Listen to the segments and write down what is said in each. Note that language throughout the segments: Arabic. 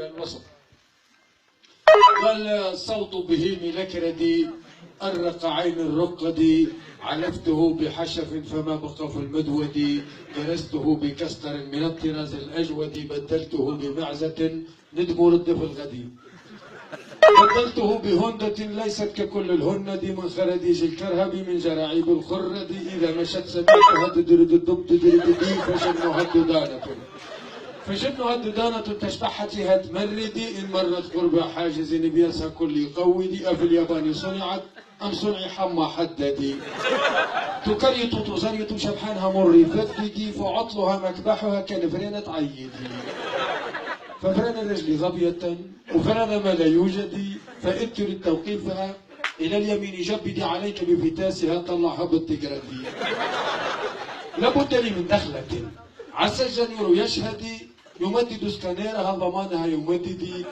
إلى الوسط. قال الصوت بهيم لكردي أرق عين الرقد، علفته بحشف فما بقى في المدود، درسته بكستر من الطراز الأجود، بدلته بمعزة ندم ردف الغدي، بدلته بهندة ليست ككل الهند، من خرديج الكرهب من جراعيب الخرد، إذا مشت سمعتها تدرد الدب تدرد دي، فجنها الددانة فجنها الددانة تشبحتها تمردي، إن مرت قرب حاجز بيسها كل يقودي، أفي اليابان صنعت أم صنع حما حددي، تكريت تزريت شبحانها مر فددي، فعطلها مكبحها كنفرينة عيدي، ففرن رجلي ظبية وفرن ما لا يوجد، فإدت للتوقيفها إلى اليمين جبدي، عليك بفتاسها طلعها بالتقردي، لابد لي من دخلة عسى الجنير يشهدي، يمدد سكانيرها ضمانها يمددي،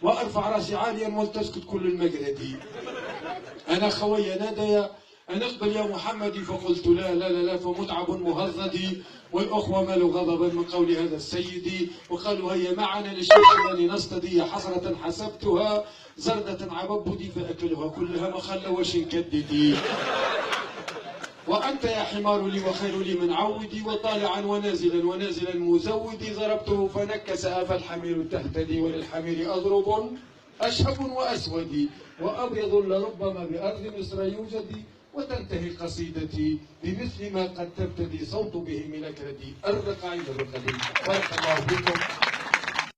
وأرفع راسي عاليا ولتسكت كل المجردي، أنا خوي نادي أن اقبل يا محمدي، فقلت لا لا لا لا، فمتعب مهضدي، والأخوة مالوا غضبا من قول هذا السيد، وقالوا هيا معنا للشيخ نصطدي، حسرة حسبتها زردة عببدي، فأكلها كلها مخلة وشنكددي، وأنت يا حمار لي وخير لي من عودي، وطالعا ونازلا ونازلا مزودي، ضربته فنكس فالحمير تهتدي، وللحمير أضرب أشهب وأسود، وأبيض لربما بأرض مصر يوجد، وتنتهي قصيدتي بمثل ما قد تبتدي، صوت بهم لكردي أرق عين الرقدي. بارك الله فيكم.